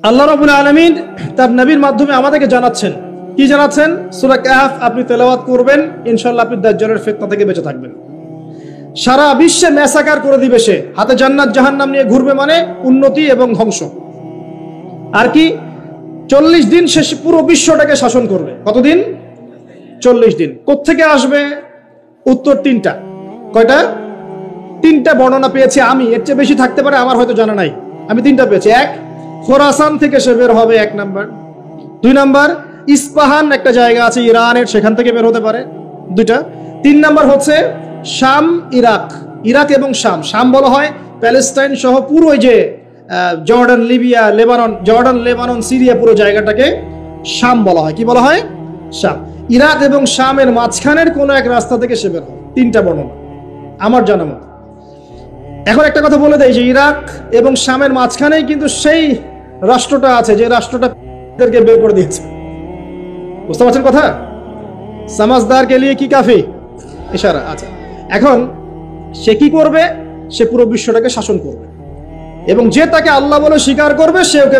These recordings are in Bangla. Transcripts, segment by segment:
আল্লাহ রাব্বুল আলামিন তার নবীর মাধ্যমে আমাদেরকে জানাচ্ছেন, কি জানাচ্ছেন? সূরা কাহফ আপনি তেলাওয়াত করবেন, ইনশাআল্লাহ আপনি দাজ্জালের ফিতনা থেকে বেঁচে থাকবেন। সারা বিশ্বে মেসাকার করে দিবে সে, হাতে জান্নাত জাহান্নাম নিয়ে ঘুরবে, মানে উন্নতি এবং ধ্বংস। আর কি 40 দিন সে পুরো বিশ্বটাকে শাসন করবে। কতদিন? 40 দিন। কোত্থেকে আসবে? উত্তর তিনটা। কয়টা? তিনটা বর্ণনা পেয়েছি আমি, এর চেয়ে বেশি থাকতে পারে, আমার হয়তো জানা নাই। আমি তিনটা পেয়েছি। এক, খোরাসান থেকে সে বের হবে, 1 নাম্বার। 2 নাম্বার, ইস্পাহান একটা জায়গা আছে ইরানের, সেখান থেকে বের হতে পারে, 2টা। 3 নাম্বার হচ্ছে শাম, ইরাক। ইরাক এবং শাম, শাম বলা হয় প্যালেস্টাইন সহ পুরো যে Jordan, Libya, Lebanon, Jordan, Lebanon, Syria, পুরো জায়গাটাকে শাম বলা হয়। কি বলা হয়? শাম। ইরাক এবং শামের মাঝখানের কোনো এক রাস্তা থেকে সে বের হবে। 3টা বর্ণনা আমার জানা মতো। এখন একটা কথা বলে দেয় যে ইরাক এবং শামের মাঝখানেই কিন্তু সেই রাষ্ট্রটা আছে যে রাষ্ট্রটাকে বের করে দিয়েছে। বুঝতে পারছেন কথা? সমাজদার কে লিয়ে কি কাফি ইশারা। আচ্ছা, এখন সে কি করবে? সে পুরো বিশ্বটাকে শাসন করবে, এবং যে তাকে আল্লাহ বলে স্বীকার করবে সে ওকে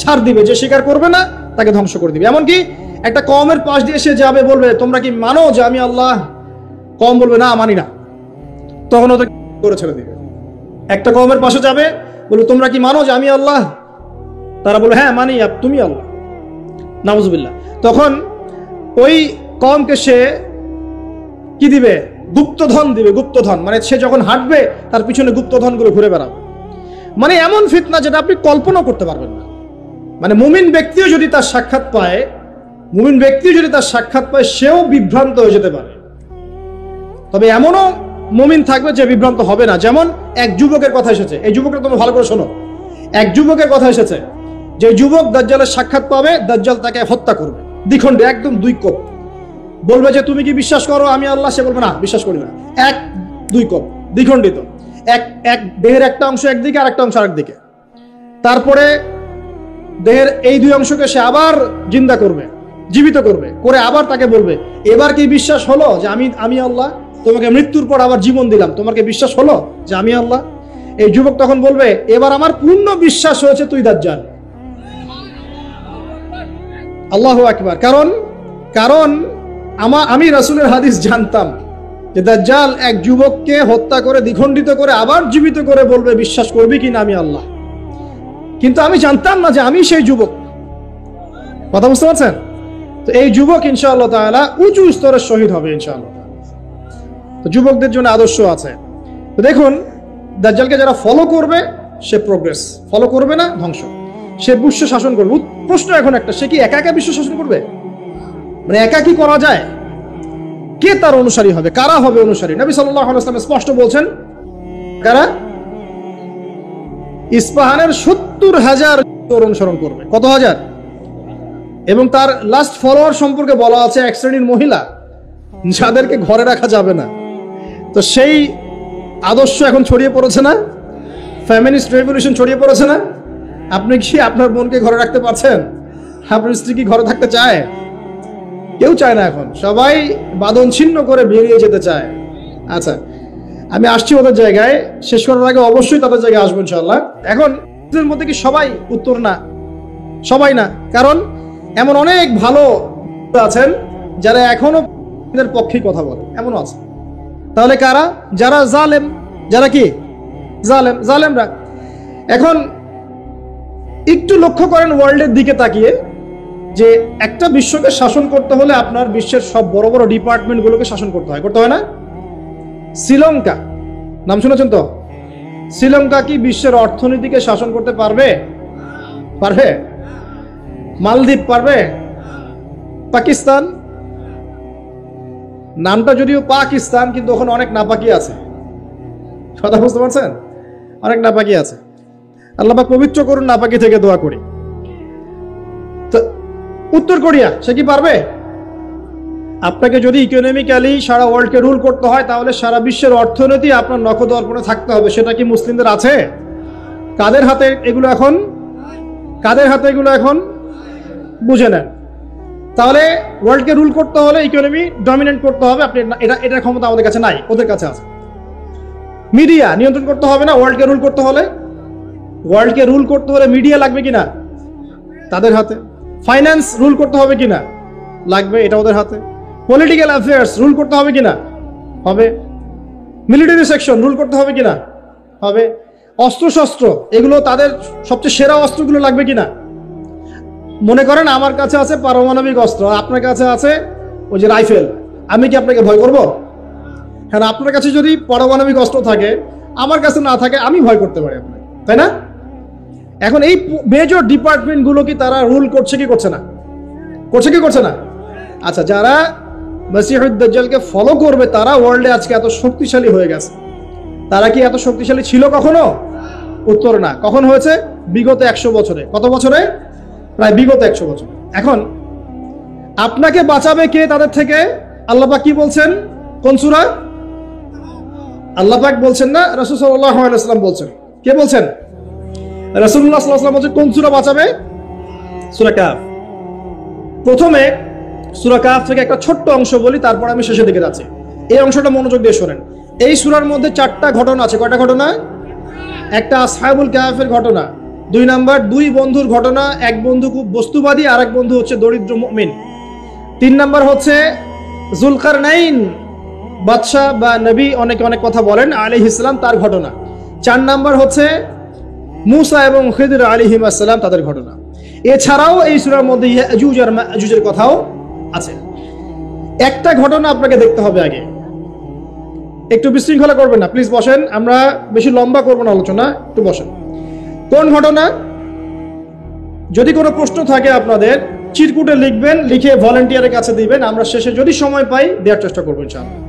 ছাড় দিবে, যে স্বীকার করবে না তাকে ধ্বংস করে দিবে। এমনকি একটা কওমের পাশ দিয়ে সে যাবে, বলবে তোমরা কি মানো যে আমি আল্লাহ? কওম বলবে না, মানি না, তখন ওদের করে ছেড়ে দিবে। একটা কওমের পাশে যাবে, বলবে তোমরা কি মানো যে আমি আল্লাহ? তারা বলবে হ্যাঁ মানি, তুমি আল্লাহ, নাউজুবিল্লাহ। তখন ওই কওমকে সে কি দিবে? গুপ্তধন দিবে। গুপ্তধন মানে সে যখন হাঁটবে তার পিছনে গুপ্তধনগুলো ঘুরে বেড়াবে। মানে এমন ফিতনা যেটা আপনি কল্পনা করতে পারবেন না। মানে মুমিন ব্যক্তিও যদি তার সাক্ষাৎ পায়, সেও বিভ্রান্ত হয়ে যেতে পারে। তবে এমনও মুমিন থাকবে যে বিভ্রান্ত হবে না। যেমন এক যুবকের কথা এসেছে, এই যুবকটা তোমরা ভালো করে শোনো। এক যুবকের কথা এসেছে, যে যুবক দাজ্জালের সাক্ষাৎ পাবে, দাজ্জাল তাকে হত্যা করবে দ্বিখণ্ডে, একদম 2 কোপ। বলবে যে তুমি কি বিশ্বাস করো আমি আল্লাহ? সে বলবে না, বিশ্বাস করি না। 1-2 কোপ, দ্বিখণ্ডিত। এক দেহের একটা অংশ একদিকে, আর একটা অংশ আরেকদিকে। তারপরে দেহের এই 2 অংশকে সে আবার জিন্দা করবে, জীবিত করবে, করে আবার তাকে বলবে এবার কি বিশ্বাস হলো যে আমি আল্লাহ? তোমাকে মৃত্যুর পর আবার জীবন দিলাম, তোমার কি বিশ্বাস হলো যে আমি আল্লাহ? এই যুবক তখন বলবে এবার আমার পূর্ণ বিশ্বাস হয়েছে তুই দাজ্জাল। আল্লাহু আকবার। কারণ আমি রাসূলের হাদিস জানতাম যে দাজ্জাল এক যুবককে হত্যা করে দ্বিখণ্ডিত করে আবার জীবিত করে বলবে বিশ্বাস করবি কিনা আমি আল্লাহ। কিন্তু আমি জানতাম না যে আমি সেই যুবক। কথা বুঝতে পারছেন? তো এই যুবক ইনশাআল্লাহ তাআলা উঁচু স্তরের শহীদ হবে ইনশাআল্লাহ। তো যুবকদের জন্য আদর্শ আছে। তো দেখুন, দাজ্জালকে যারা ফলো করবে সে প্রোগ্রেস, ফলো করবে না ধ্বংস। সে বিশ্ব শাসন করবে। প্রশ্ন এখন একটা, সে কি একা একা বিশ্ব শাসন করবে? মানে একা কি করা যায়? কে তার অনুসারী হবে? কারা হবে অনুসারী? নবী সাল্লাল্লাহু আলাইহি ওয়াসাল্লাম স্পষ্ট বলছেন, কারা? ইস্পাহানের 70,000 অনুসরণ করবে। কত হাজার? এবং তার লাস্ট ফলোয়ার সম্পর্কে বলা আছে এক শ্রেণীর মহিলা যাদেরকে ঘরে রাখা যাবে না। তো সেই আদর্শ এখন ছড়িয়ে পড়েছে না? ফেমিনিস্ট রেভলিউশন ছড়িয়ে পড়েছে না? আপনি কি আপনার বোনকে ঘরে রাখতে পারছেন? আপনার স্ত্রী কি ঘরে থাকতে চায়? কেউ চায় না। এখন সবাই বাঁধন ছিন্ন করে বেরিয়ে যেতে চায়। আচ্ছা, আমি আসছি ওদের জায়গায়, শেষ করার আগে অবশ্যই তাদের জায়গায় আসবো ইনশাআল্লাহ। এখন এদের মধ্যে কি সবাই? উত্তর না, সবাই না। কারণ এমন অনেক ভালো আছেন যারা এখনো এদের পক্ষেই কথা বলে, এমনও আছে। তাহলে কারা? যারা জালেম। যারা কি? জালেমরা। এখন একটু লক্ষ্য করেন ওয়ার্ল্ডের দিকে তাকিয়ে, যে একটা বিশ্বকে শাসন করতে হলে আপনার বিশ্বের সব বড় বড় ডিপার্টমেন্টগুলোকে শাসন করতে হয় না? শ্রীলঙ্কা নাম শুনেছেন তো? শ্রীলঙ্কা কি বিশ্বের অর্থনীতিকে শাসন করতে পারবে? মালদ্বীপ পারবে? পাকিস্তান, নামটা যদিও পাকিস্তান, কিন্তু ওখানে অনেক নাপাকি আছে। কথা বুঝতে পারছেন? অনেক নাপাকি আছে। আল্লাহ পাক পবিত্র করুন, নাপাকি থেকে দোয়া করি। তো উত্তর কোরিয়া, সে কি পারবে? আপনাকে যদি ইকোনমিক্যালি সারা ওয়ার্ল্ডকে রুল করতে হয়, তাহলে সারা বিশ্বের অর্থনীতি আপনার নখদর্পণে থাকতে হবে। সেটা কি মুসলিমদের আছে? কাদের হাতে এগুলো এখন? বুঝে নেন। তাহলে ওয়ার্ল্ডকে রুল করতে হলে ইকোনমি ডমিনেন্ট করতে হবে। আপনি এটার ক্ষমতা আমাদের কাছে নাই, ওদের কাছে আছে। মিডিয়া নিয়ন্ত্রণ করতে হবে না? ওয়ার্ল্ডকে রুল করতে হলে মিডিয়া লাগবে কিনা? তাদের হাতে। ফাইন্যান্স রুল করতে হবে কিনা, লাগবে, এটা ওদের হাতে। পলিটিক্যাল অ্যাফেয়ার্স রুল করতে হবে কিনা, হবে। মিলিটারি সেকশন রুল করতে হবে কিনা, হবে। অস্ত্রশস্ত্র, এগুলো তাদের সবচেয়ে সেরা অস্ত্রগুলো লাগবে কিনা। মনে করেন আমার কাছে আছে পারমাণবিক অস্ত্র, আপনার কাছে আছে ওই যে রাইফেল, আমি কি আপনাকে ভয় করব? হ্যাঁ, আপনার কাছে যদি পারমাণবিক অস্ত্র থাকে, আমার কাছে না থাকে, আমি ভয় করতে পারি আপনাকে, তাই না? এখন এই মেজর ডিপার্টমেন্টগুলো কি তারা রুল করছে কি করছে না? করছে কি করছে না? আচ্ছা, যারা মসিহুদ দাজ্জালকে ফলো করবে তারা ওয়ার্ল্ডে আজকে এত শক্তিশালী হয়ে গেছে। তারা কি এত শক্তিশালী ছিল কখনো? উত্তর না। কখন হয়েছে? বিগত 100 বছরে। কত বছরে? প্রায় বিগত 100 বছর। এখন আপনাকে বাঁচাবে কে তাদের থেকে? আল্লাহ পাক কি বলছেন? কোন সূরা? আল্লাহ পাক বলছেন না, রাসূল সাল্লাল্লাহু আলাইহি ওয়াসাল্লাম বলছেন। কে বলছেন? রাসূলুল্লাহ সাল্লাল্লাহু আলাইহি ওয়াসাল্লাম বলছেন কোন সূরা বাঁচাবে? সূরা কাহফ। প্রথমে সূরা কাহফ থেকে একটা ছোট্ট অংশ বলি, তারপর আমি শেষের দিকে যাচ্ছি। এই অংশটা মনোযোগ দিয়ে শোনেন। এই সূরার মধ্যে 4টা ঘটনা আছে। কয়টা ঘটনা? একটা আসহাবুল কাহফের ঘটনা, 2 নাম্বার 2 বন্ধুর ঘটনা, এক বন্ধু খুব বস্তুবাদী, আর এক বন্ধু হচ্ছে দরিদ্র মুমিন। 3 নাম্বার হচ্ছে যুলকারনাইন বাদশা বা নবী, অনেকে অনেক কথা বলেন, আলাইহিস সালাম, তার ঘটনা। 4 নাম্বার হচ্ছে মূসা এবং খিদর আলাইহিস সালাম, তাদের ঘটনা। এছাড়াও এই সূরার মধ্যে ইয়াজুজ আর মাজুজের কথাও আছে। একটা ঘটনা আপনাকে দেখতে হবে আগে, একটু বিশৃঙ্খলা করবেন না প্লিজ, বসেন, আমরা বেশি লম্বা করবো না আলোচনা, একটু বসেন। কোন ঘটনা? যদি কোনো প্রশ্ন থাকে আপনাদের চিরকুটে লিখবেন, লিখে ভলান্টিয়ারের কাছে দিবেন, আমরা শেষে যদি সময় পাই দেওয়ার চেষ্টা করবো ইনশাআল্লাহ।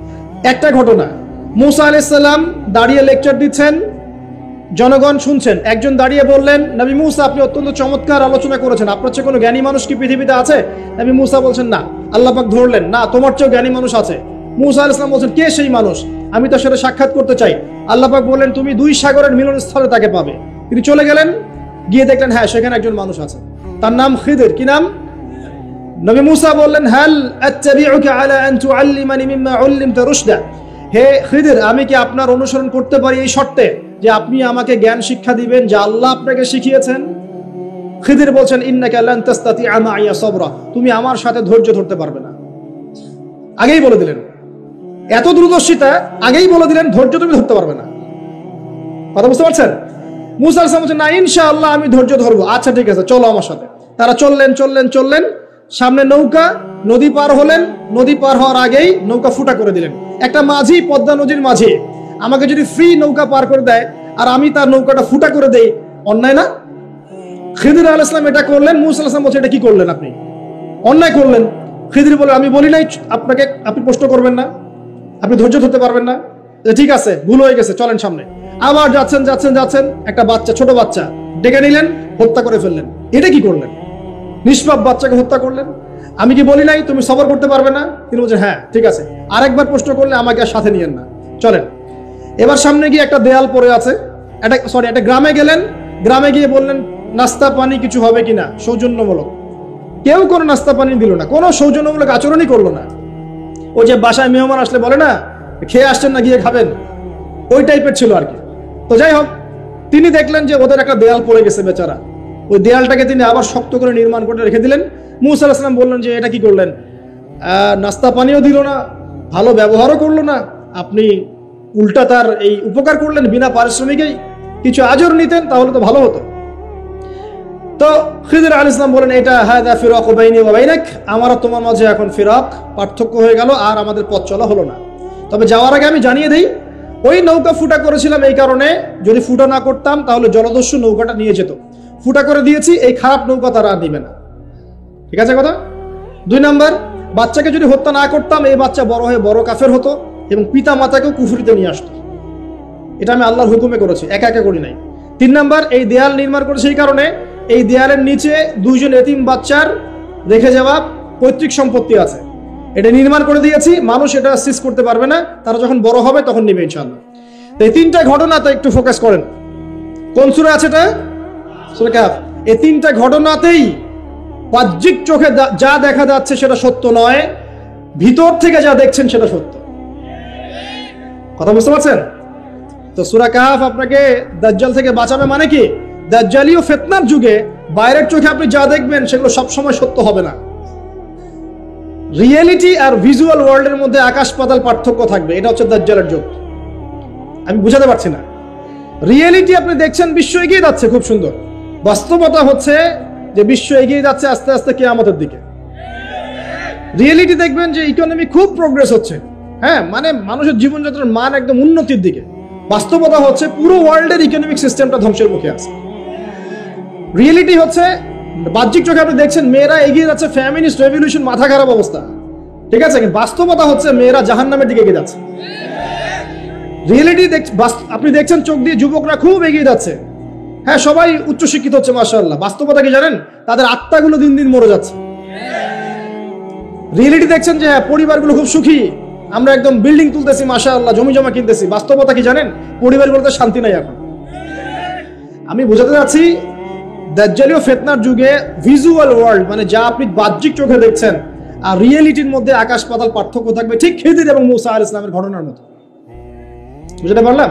একটা ঘটনা, মূসা আলাইহিস সালাম দাঁড়িয়ে লেকচার দিচ্ছেন, জনগণ শুনছেন। একজন দাঁড়িয়ে বললেন, নবী মূসা আপনি অত্যন্ত চমৎকার আলোচনা করেছেন, আপনার চেয়ে কোনো জ্ঞানী মানুষ কি পৃথিবীতে আছে? নবী মূসা বলছেন না। আল্লাহ পাক ধরলেন, না, তোমার চেয়েও জ্ঞানী মানুষ আছে। মূসা আলাইহিস সালাম বলছেন, কে সেই মানুষ? আমি তার সাথে সাক্ষাৎ করতে চাই। আল্লাহ পাক বললেন, তুমি 2 সাগরের মিলনস্থলে তাকে পাবে। তিনি চলে গেলেন, গিয়ে দেখলেন হ্যাঁ সেখানে একজন মানুষ আছে, তার নাম খিদর। কি নাম? নবী মূসা বললেন, হাল আত্তাবিউকা আলা আন তুআল্লিমানি মিম্মা উল্লিমতা রুশদা, হে খিদর আমি কি আপনার অনুসরণ করতে পারি এই শর্তে যে আপনি আমাকে জ্ঞান শিক্ষা দিবেন যা আল্লাহ আপনাকে শিখিয়েছেন? খিদর বলছেন, ইন্নাকা লান তাসতাতিআ মাইয়া সাবরা, তুমি আমার সাথে ধৈর্য ধরতে পারবে না। আগেই বলে দিলেন, এত দূরদর্শিতা, আগেই বলে দিলেন ধৈর্য তুমি ধরতে পারবে না। কথা বুঝতে পারছেন? মূসা আলাইহিস সালাম বলছেন, না ইনশাআল্লাহ আমি ধৈর্য ধরবো। আচ্ছা ঠিক আছে, চলো আমার সাথে। তারা চললেন, সামনে নৌকা, নদী পার হলেন। নদী পার হওয়ার আগেই নৌকা ফুটা করে দিলেন। একটা মাঝি, পদ্মা নদীর মাঝি আমাকে যদি ফ্রি নৌকা পার করে দেয় আর আমি তার নৌকাটা ফুটা করে দেই, অন্যায় না? খিদর আলাইহিস সালাম এটা করলেন। মূসা আলাইহিস সালাম বলছে, এটা কি করলেন আপনি? অন্যায় করলেন। খিদর বলে, আমি বলি নাই আপনাকে আপনি প্রশ্ন করবেন না, আপনি ধৈর্য ধরতে পারবেন না? ঠিক আছে, ভুল হয়ে গেছে, চলেন সামনে। আবার যাচ্ছেন, একটা বাচ্চা, ছোট বাচ্চা ডেকে নিলেন, হত্যা করে ফেললেন। এটা কি করলেন? নিষ্পাপ বাচ্চাকে হত্যা করলেন। আমি কি বলি নাই তুমি সবর করতে পারবে না? তিনি বলছেন, হ্যাঁ ঠিক আছে, আরেকবার প্রশ্ন করলে আমাকে আর সাথে নিয়েন না, চলেন। এবার সামনে গিয়ে একটা দেয়াল পড়ে আছে, একটা গ্রামে গেলেন। গ্রামে গিয়ে বললেন, নাস্তা পানি কিছু হবে কিনা, সৌজন্যমূলক। কেউ কোনো নাস্তা পানি দিল না, কোনো সৌজন্যমূলক আচরণই করলো না। ওই যে বাসায় মেহমান আসলে বলে না, খেয়ে আসছেন না গিয়ে খাবেন, ওই টাইপের ছিল আর কি। তো যাই হোক, তিনি দেখলেন যে ওদের একটা দেয়াল পড়ে গেছে বেচারা, ওই দেয়ালটাকে তিনি আবার শক্ত করে নির্মাণ করে রেখে দিলেন। মূসা আলাইহিস সালাম বললেন যে এটা কি করলেন? নাস্তা পানিও দিল না, ভালো ব্যবহারও করলো না, আপনি উল্টা তার এই উপকার করলেন বিনা পারিশ্রমিকেই। কিছু আজর নিতেন তাহলে তো ভালো হতো। তো খিদর আলাইহিস সালাম বলেন, এটা হাদা ফিরাকু বাইনি ওয়া বাইনাক, আমার আর তোমার মাঝে এখন ফিরাক, পার্থক্য হয়ে গেল, আর আমাদের পথ চলা হলো না। তবে যাওয়ার আগে আমি জানিয়ে দেই, ওই নৌকা ফুটা করেছিলাম এই কারণে, যদি ফুটা না করতাম তাহলে জলদস্যু নৌকাটা নিয়ে যেত। ফুটা করে দিয়েছি, এই খারাপ নৌকা তারা আর নিবে না। ঠিক আছে কথা? 2 নাম্বার, বাচ্চাকে যদি হত্যা না করতাম এই বাচ্চা বড় হয়ে বড় কাফের হতো এবং পিতা মাতাকেও কুফরিতে নিয়ে আসতো। এটা আমি আল্লাহর হুকুমে করেছি, একা একা করি নাই। 3 নাম্বার, এই দেয়াল নির্মাণ করেছে এই কারণে, এই দেয়ালের নিচে 2 জন এতিম বাচ্চার রেখে যাওয়া পৈতৃক সম্পত্তি আছে, এটা নির্মাণ করে দিয়েছি, মানুষ এটা সিজ করতে পারবে না, তারা যখন বড় হবে তখন নিবে ইনশাআল্লাহ। তো এই 3টা ঘটনাতে একটু ফোকাস করেন। কোন সূরা আছে এটা? সূরা কাহফ। এই 3টা ঘটনাতেই বাহ্যিক চোখে যা দেখা যাচ্ছে সেটা সত্য নয়, ভিতর থেকে যা দেখছেন সেটা সত্য। কথা বুঝতে পারছেন? তো সূরা কাহফ আপনাকে দাজ্জাল থেকে বাঁচাবে মানে কি? দাজ্জালীয় ফিতনার যুগে বাইরের চোখে আপনি যা দেখবেন সেগুলো সবসময় সত্য হবে না। রিয়েলিটি আর ভিজুয়াল ওয়ার্ল্ডের মধ্যে আকাশ পাতাল পার্থক্য থাকবে। এটা হচ্ছে দাজ্জালের যুগ। আমি বুঝাতে পারছি না। রিয়েলিটি আপনি দেখছেন বিশ্ব এগিয়ে যাচ্ছে খুব সুন্দর, বাস্তবতা হচ্ছে যে বিশ্ব এগিয়ে যাচ্ছে আস্তে আস্তে কিয়ামতের দিকে। রিয়েলিটি দেখবেন যে ইকোনমি খুব প্রোগ্রেস হচ্ছে, হ্যাঁ, মানে মানুষের জীবনযাত্রার মান একদম উন্নতির দিকে। বাস্তবতা হচ্ছে পুরো ওয়ার্ল্ডের ইকোনমিক সিস্টেমটা ধ্বংসের মুখে আছে। রিয়েলিটি হচ্ছে বাহ্যিক চোখে আপনি দেখছেন মেয়েরা এগিয়ে যাচ্ছে, ফ্যামিনিস্ট রেভলিউশন, মাথা খারাপ অবস্থা, ঠিক আছে, কিন্তু বাস্তবতা হচ্ছে মেয়েরা জাহান্নামের দিকে এগিয়ে যাচ্ছে। রিয়েলিটি আপনি দেখছেন চোখ দিয়ে যুবকরা খুব এগিয়ে যাচ্ছে, হ্যাঁ, সবাই উচ্চশিক্ষিত হচ্ছে মাশাআল্লাহ। বাস্তবতা কি জানেন? তাদের আত্মাগুলো দিন দিন মরে যাচ্ছে। রিয়েলিটি দেখছেন যে হ্যাঁ, পরিবারগুলো খুব সুখী, আমরা একদম বিল্ডিং তুলতেছি মাশাআল্লাহ, জমি জমা কিনতেছি। বাস্তবতা কি জানেন? পরিবারগুলোতে শান্তি নাই এখন। আমি বোঝাতে যাচ্ছি দাজ্জালীয় ফিতনার যুগে ভিজুয়াল ওয়ার্ল্ড মানে যা আপনি বাহ্যিক চোখে দেখছেন আর রিয়েলিটির মধ্যে আকাশ পাতাল পার্থক্য থাকবে, ঠিক খিদির এবং মূসা আলাইহিস সালামের ঘটনার মতো। বুঝতে পারলাম?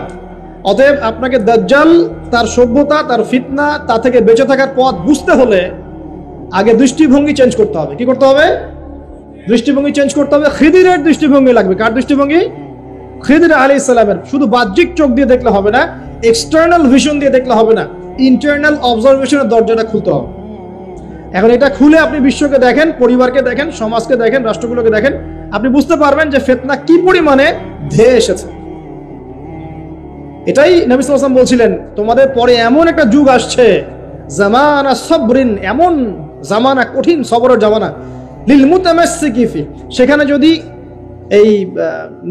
অতএব আপনাকে দাজ্জাল, তার সভ্যতা, তার ফিতনা, তা থেকে বেঁচে থাকার পথ বুঝতে হলে আগে দৃষ্টিভঙ্গি চেঞ্জ করতে হবে। কি করতে হবে? দৃষ্টিভঙ্গি চেঞ্জ করতে হবে। খিদিরের দৃষ্টিভঙ্গি লাগবে। কার দৃষ্টিভঙ্গি? খিদির আলাইহিস সালামের। শুধু বাহ্যিক চোখ দিয়ে দেখলে হবে না, এক্সটার্নাল ভিশন দিয়ে দেখলে হবে না, ইন্টারনাল অবজারভেশনের দরজাটা খুলতে হবে। এখন এটা খুলে আপনি বিশ্বকে দেখেন, পরিবারকে দেখেন, সমাজকে দেখেন, রাষ্ট্রগুলোকে দেখেন, আপনি বুঝতে পারবেন যে ফিতনা কি পরিমাণে ধেয়ে এসেছে। এটাই নবী সাল্লাল্লাহু আলাইহি ওয়াসাল্লাম বলছিলেন, তোমাদের পরে এমন একটা যুগ আসছে, জামানা সবরিন, এমন জামানা, কঠিন সবরের জামানা, লিল মুতামাসসিকি ফি, সেখানে যদি এই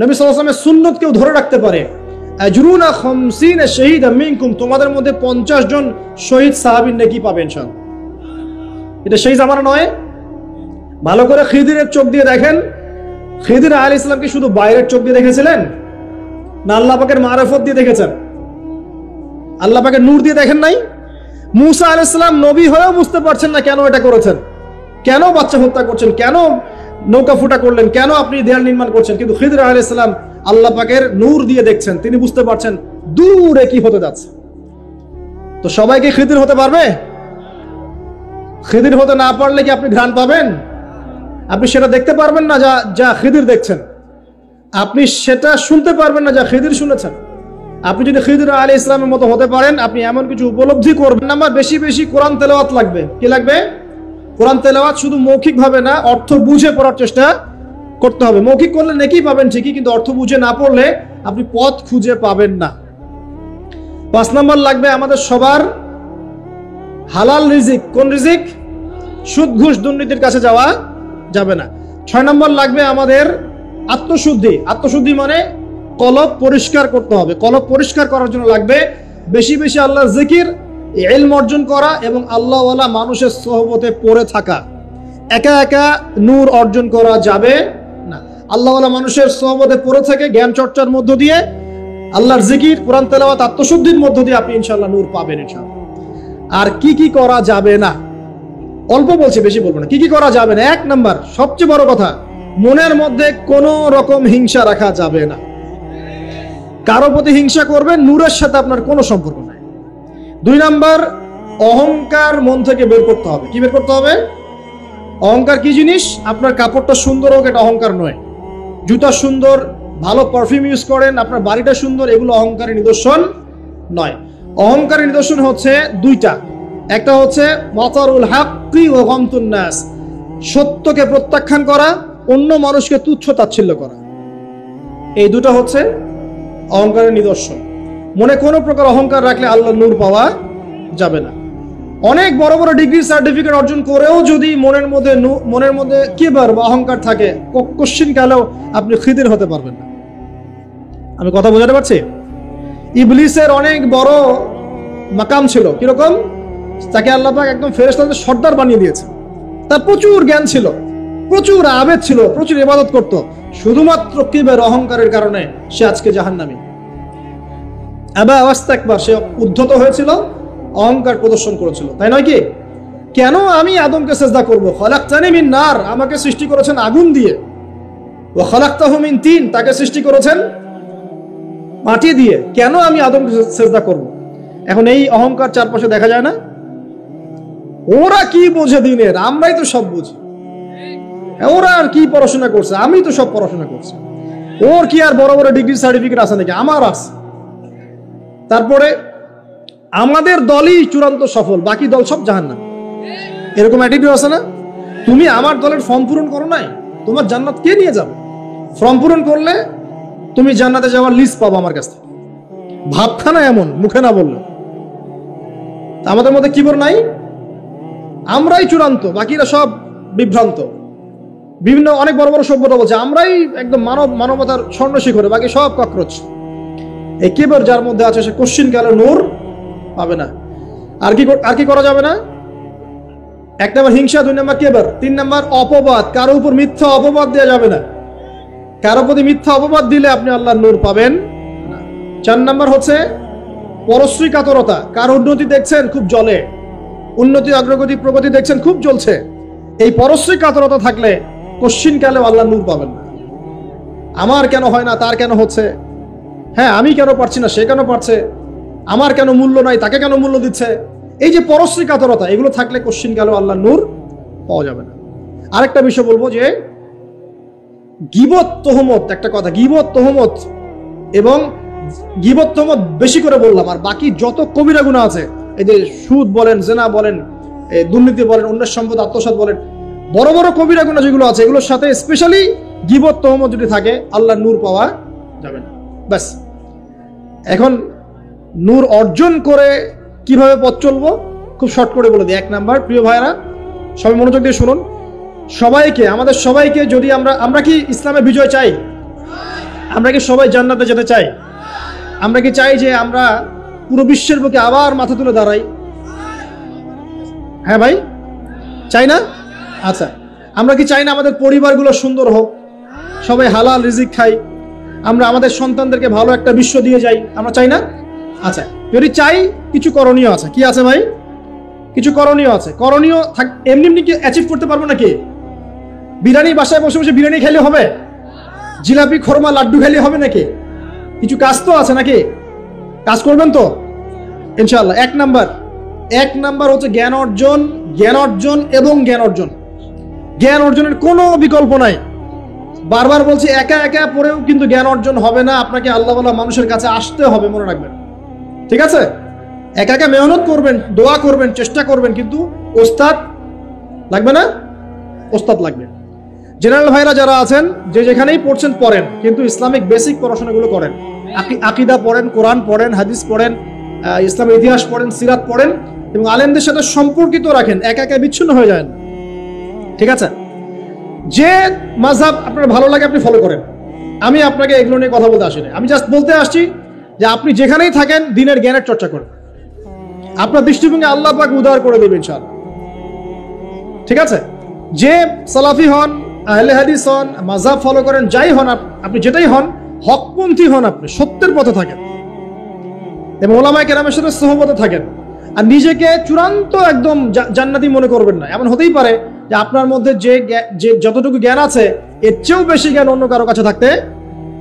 নবী সাল্লাল্লাহু আলাইহি ওয়াসাল্লামের সুন্নাত কেউ ধরে রাখতে পারে, আজরুনা 50 শাহীদা মিনকুম, তোমাদের মধ্যে 50 জন শহীদ সাহাবীর নেকি পাবে ইনশাআল্লাহ। এটা সেই জামানা নয়। ভালো করে খিদিরের চোখ দিয়ে দেখেন, খিদির আলাইহিস সালাম কি শুধু বাইরের চোখ দিয়ে দেখেছিলেন, না আল্লাহ পাকের মারিফত দিয়ে দেখেছেন? আল্লাহ পাকের নূর দিয়ে দেখেন নাই? মূসা আলাইহিস সালাম নবী হয়েও বুঝতে পারছেন না কেন এটা করেছেন, কেন বাচ্চা হত্যা করছেন, কেন নৌকা ফুটা করলেন, কেন আপনি দেয়াল নির্মাণ করছেন, কিন্তু খিদির আলাইহিস সালাম আল্লাহ পাকের নূর দিয়ে দেখছেন, তিনি বুঝতে পারছেন দূরে কি হতে যাচ্ছে। তো সবাই কি খিদির হতে পারবে? খিদির হতে না পারলে কি আপনি ঘ্রাণ পাবেন? আপনি সেটা দেখতে পারবেন না যা খিদির দেখছেন, আপনি সেটা শুনতে পারবেন না যা খিদির শুনেছেন। আপনি যদি খিদির আলাইহিস সালামের মতো হতে পারেন, আপনি এমন কিছু উপলব্ধি করবেন। নাম্বার বেশি বেশি কোরআন তেলাওয়াত লাগবে। কি লাগবে? কোরআন তেলাওয়াত শুধু মৌখিক ভাবে না, অর্থ বুঝে পড়ার চেষ্টা করতে হবে। মৌখিক করলে নেকি পাবেন ঠিকই, কিন্তু অর্থ বুঝে না পড়লে আপনি পথ খুঁজে পাবেন না। 5 নম্বর লাগবে আমাদের সবার হালাল রিজিক। কোন রিজিক? সুদ ঘুষ দুর্নীতির কাছে যাওয়া যাবে না। 6 নম্বর লাগবে আমাদের আত্মশুদ্ধি। আত্মশুদ্ধি মানে কলব পরিষ্কার করতে হবে। কলব পরিষ্কার করার জন্য লাগবে বেশি বেশি আল্লাহর জিকির, ইলম অর্জন করা এবং আল্লাহওয়ালা মানুষের সোহবতে পড়ে থাকা। একা একা নূর অর্জন করা যাবে না। আল্লাহওয়ালা মানুষের সোহবতে পড়ে থেকে জ্ঞান চর্চার মধ্য দিয়ে, আল্লাহর জিকির, কোরআন তেলাওয়াত, আত্মশুদ্ধির মধ্য দিয়ে আপনি ইনশাআল্লাহ নূর পাবেন ইনশাআল্লাহ। আর কি কি করা যাবে না? অল্প বলছি, বেশি বলবো না। কি কি করা যাবে না? 1 নাম্বার, সবচেয়ে বড় কথা, মনের মধ্যে কোনো রকম হিংসা রাখা যাবে না। কারো প্রতি হিংসা করবেন, নূরের সাথে আপনার কোনো সম্পর্ক নাই। 2 নাম্বার, অহংকার মন থেকে বের করতে হবে। কি বের করতে হবে? অহংকার কি জিনিস? আপনার কাপড়টা সুন্দর হোক, এটা অহংকার নয়। জুতা সুন্দর, ভালো পারফিউম ইউজ করেন, আপনার বাড়িটা সুন্দর, এগুলো অহংকারের নিদর্শন নয়। অহংকারের নিদর্শন হচ্ছে 2টা। একটা হচ্ছে মাতারুল হাক্কি ওয়া গামতুন নাস, সত্যকে প্রত্যাখ্যান করা, অন্য মানুষকে তুচ্ছ তাচ্ছিল্য করা। এই 2টা হচ্ছে অহংকারের নিদর্শন। মনে কোনো প্রকার অহংকার রাখলে আল্লাহর নূর পাওয়া যাবে না। অনেক বড় বড় ডিগ্রি সার্টিফিকেট অর্জন করেও যদি মনের মধ্যে কিবার বা অহংকার থাকে, কোশ্চিন কালেও আপনি খিদির হতে পারবেন না। আমি কথা বোঝাতে পারছি? ইবলিসের অনেক বড় মাকাম ছিল। কিরকম? তাকে আল্লাহ পাক একদম ফেরেশতাদের সর্দার বানিয়ে দিয়েছে। তার প্রচুর জ্ঞান ছিল, প্রচুর আবেদ ছিল, প্রচুর ইবাদত করত। শুধুমাত্র কিবার, অহংকারের কারণে সে আজকে জাহান্নামী। আবা ওয়াস্তাকবার, সে উদ্ধত হয়েছিল, অহংকার প্রদর্শন করেছিল, তাই নয় কি? কেন আমি আদমকে সিজদা করব? খলাকতানি মিন নার, আমাকে সৃষ্টি করেছেন আগুন দিয়ে। ওয়া খলাকতাহু মিন তিন, তাকে সৃষ্টি করেছেন মাটি দিয়ে। কেন আমি আদমকে সিজদা করব? এখন এই অহংকার চারপাশে দেখা যায় না? ওরা কি বোঝে দিনের, আমরাই তো সব বুঝি। ওরা আর কি পড়াশোনা করছে, আমি তো সব পড়াশোনা করছি। ওর কি আর বড় বড় ডিগ্রি সার্টিফিকেট আছে নাকি? আমার আছে। তারপরে আমাদের দলই চূড়ান্ত সফল, বাকি দল সব জাহান্নাম, এরকম অ্যাটিটিউড আছে না? তুমি আমার দলের ফর্ম পূরণ করো নাই, তোমার জান্নাত কে নিয়ে যাবে? ফর্ম পূরণ করলে তুমি জান্নাতে যাওয়ার লিস্ট পাবো আমার কাছ থেকে। ভাবখা না এমন, মুখে না বললে। আমাদের মধ্যে কিবর নাই, আমরাই চূড়ান্ত, বাকিরা সব বিভ্রান্ত। বিভিন্ন অনেক বড় বড় সভ্যতা বলছে আমরাই একদম মানবতার স্বর্ণ শিখরে, বাকি সব ককরোচ। এই কিবর যার মধ্যে আছে সে কোশ্চিন কালে নূর পাবে না। আর কি করা যাবে না? 1 নম্বর হিংসা, 2 নম্বর কিবর, 3 নম্বর অপবাদ। কারো উপর মিথ্যা অপবাদ দেওয়া যাবে না। কারো প্রতি মিথ্যা অপবাদ দিলে আপনি আল্লাহর নূর পাবেন না। 4 নম্বর হচ্ছে পরশ্রী কাতরতা। কার উন্নতি দেখছেন খুব জ্বলে, উন্নতি অগ্রগতি প্রগতি দেখছেন খুব জ্বলছে, এই পরশ্রী কাতরতা থাকলে কোশ্চিন কালেও আল্লাহর নূর পাবেন না। আমার কেন হয় না, তার কেন হচ্ছে, হ্যাঁ আমি কেন পারছি না, সে কেন পারছে, আমার কেন মূল্য নাই, তাকে কেন মূল্য দিচ্ছে, এই যে পরশ্রী কাতরতা, এগুলো থাকলে কোশ্চিন কালেও আল্লাহর নূর পাওয়া যাবে না। আরেকটা বিষয় বলবো যে গীবত তহমত, একটা কথা, গীবত তহমত এবং গীবত তহমত বেশি করে বললাম, আর বাকি যত কবিরা গুনাহ আছে, এই যে সুদ বলেন, জেনা বলেন, দুর্নীতি বলেন, অন্যের সম্পদ আত্মসাৎ বলেন, বড় বড় কবিরা গুনাহ যেগুলো আছে এগুলোর সাথে স্পেশালি গীবত তহমত যদি থাকে আল্লাহর নূর পাওয়া যাবে না। ব্যাস, এখন নূর অর্জন করে কিভাবে পথ চলবো খুব শর্ট করে বলে দিই। 1 নাম্বার, প্রিয় ভাইরা সবাই মনোযোগ দিয়ে শুনুন, সবাইকে, আমাদের সবাইকে, যদি আমরা কি ইসলামের বিজয় চাই? আমরা কি সবাই জান্নাতে যেতে চাই? আমরা কি চাই যে আমরা পুরো বিশ্বের বুকে আবার মাথা তুলে দাঁড়াই? হ্যাঁ ভাই, চাই না? আচ্ছা, আমরা কি চাই না আমাদের পরিবারগুলো সুন্দর হোক, সবাই হালাল রিজিক খাই, আমরা আমাদের সন্তানদেরকে ভালো একটা বিশ্ব দিয়ে যাই? আমরা চাই না? আচ্ছা, যদি চাই কিছু করণীয় আছে। কি আছে ভাই? কিছু করণীয় আছে। করণীয় এমনি এমনি কি অ্যাচিভ করতে পারবো নাকি? বিরিয়ানি বাসায় বসে বসে বিরিয়ানি খেলে হবে? জিলাপি খোরমা লাড্ডু খেলে হবে নাকি? কিছু কাজ তো আছে নাকি? কাজ করবেন তো ইনশাআল্লাহ। 1 নাম্বার হচ্ছে জ্ঞান অর্জন, জ্ঞান অর্জন এবং জ্ঞান অর্জন। জ্ঞান অর্জনের কোনো বিকল্প নাই। বারবার বলছি, একা একা পড়েও কিন্তু জ্ঞান অর্জন হবে না, আপনাকে আল্লাহওয়ালা মানুষের কাছে আসতে হবে, মনে রাখবেন। ঠিক আছে? একা একা মেহনত করবেন, দোয়া করবেন, চেষ্টা করবেন, কিন্তু ওস্তাদ লাগবে না? ওস্তাদ লাগবে। জেনারেল ভাইরা যারা আছেন, যে যেখানেই পড়ছেন পড়েন, কিন্তু ইসলামিক বেসিক পড়াশোনাগুলো করেন। আকিদা পড়েন, কোরআন পড়েন, হাদিস পড়েন, ইসলামের ইতিহাস পড়েন, সিরাত পড়েন, এবং আলেমদের সাথে সম্পর্কিত রাখেন, একা একা বিচ্ছিন্ন হয়ে যায় না। ঠিক আছে? যে মাযহাব আপনার ভালো লাগে আপনি ফলো করেন। আমি আপনাকে এগুলো নিয়ে কথা বলতে আসিনি, আমি জাস্ট বলতে আসছি যে আপনি যেখানেই থাকেন দ্বীনের জ্ঞানের চর্চা করেন, আপনার দৃষ্টিভঙ্গি আল্লাহ পাক উদার করে দেবেন ইনশাআল্লাহ। ঠিক আছে? যে সালাফি হন, আহলে হাদিস হন, মাযহাব ফলো করেন, যাই হন আপনি, যেটাই হন, হকপন্থী হন, আপনি সত্যের পথে থাকেন এবং ওলামায়ে কেরামের সাথে সোহবতে থাকেন। আর নিজেকে চূড়ান্ত একদম জান্নাতি মনে করবেন না। এমন হতেই পারে যে আপনার মধ্যে যে যতটুকু জ্ঞান আছে এর চেয়েও বেশি জ্ঞান অন্য কারো কাছে থাকতে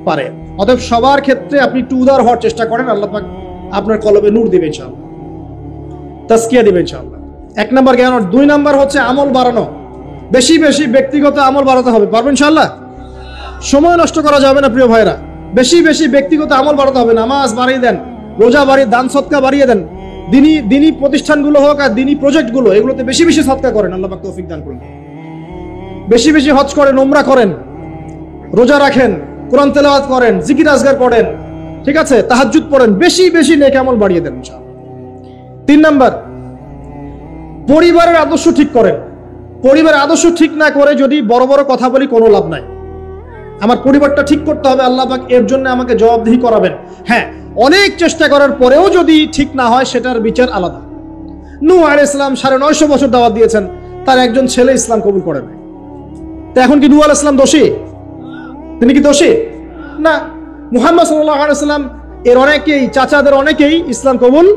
পারে। অতএব সবার ক্ষেত্রে আপনি একটু উদার হওয়ার চেষ্টা করেন, আল্লাহ পাক আপনার কলবে নূর দিবেন ইনশাআল্লাহ, তাজকিয়া দিবেন ইনশাআল্লাহ। 1 নাম্বার জ্ঞান। 2 নাম্বার হচ্ছে আমল বাড়ানো। বেশি বেশি ব্যক্তিগত আমল বাড়াতে হবে, পারবেন ইনশাআল্লাহ? সময় নষ্ট করা যাবে না প্রিয় ভাইরা, বেশি বেশি ব্যক্তিগত আমল বাড়াতে হবে। নামাজ বাড়িয়ে দেন, রোজা বাড়িয়ে, দান সদকা বাড়িয়ে দেন, দিনী প্রতিষ্ঠানগুলো হোক আর দিনী প্রজেক্টগুলো, এগুলোতে বেশি বেশি সদকা করেন, আল্লাহ পাক তৌফিক দান করুন। বেশি বেশি হজ করেন, উমরা করেন, রোজা রাখেন, কোরআন তেলাওয়াত করেন, জিকির আজগার করেন, ঠিক আছে, তাহাজ্জুদ পড়েন, বেশি বেশি নেক আমল বাড়িয়ে দেন ইনশাআল্লাহ। 3 নাম্বার, পরিবারের আদর্শ ঠিক করেন। পরিবারের আদর্শ ঠিক না করে যদি বড় বড় কথা বলি কোনো লাভ নাই। আমার পরিবারটা ঠিক করতে হবে, আল্লাহ পাক এর জন্য আমাকে জবাবদিহি করাবেন। হ্যাঁ, অনেক চেষ্টা করার পরেও যদি ঠিক না হয় সেটার বিচার আলাদা। নূহ আলাইহিস সালাম 950 বছর দাওয়াত দিয়েছেন, তার একজন ছেলে ইসলাম কবুল করে নাই। তো এখন কি নূহ আলাইহিস সালাম দোষী? তিনি কি দোষী? না। মুহাম্মদ সাল্লাল্লাহু আলাইহি ওয়াসাল্লাম এর অনেকেই, চাচাদের অনেকেই ইসলাম কবুল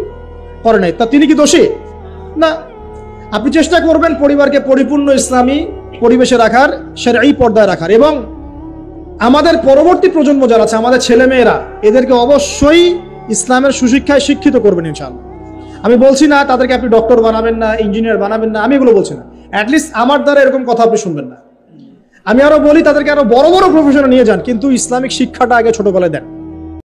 করে নাই, তা তিনি কি দোষী? না। আপনি চেষ্টা করবেন পরিবারকে পরিপূর্ণ ইসলামী পরিবেশে রাখার, শরঈ পর্দায় রাখার, এবং আমাদের পরবর্তী প্রজন্ম যারা আছে, আমাদের ছেলে মেয়েরা, এদেরকে অবশ্যই ইসলামের সুশিক্ষায় শিক্ষিত করবেন ইনশাআল্লাহ। আমি বলছি না তাদেরকে আপনি ডক্টর বানাবেন না, ইঞ্জিনিয়ার বানাবেন না, আমি এগুলো বলছি না। অ্যাটলিস্ট আমার দ্বারা এরকম কথা আপনি শুনবেন না। আমি আরো বলি তাদেরকে আরো বড় বড় প্রফেশনে নিয়ে যান, কিন্তু ইসলামিক শিক্ষাটা আগে ছোটবেলায় দেন।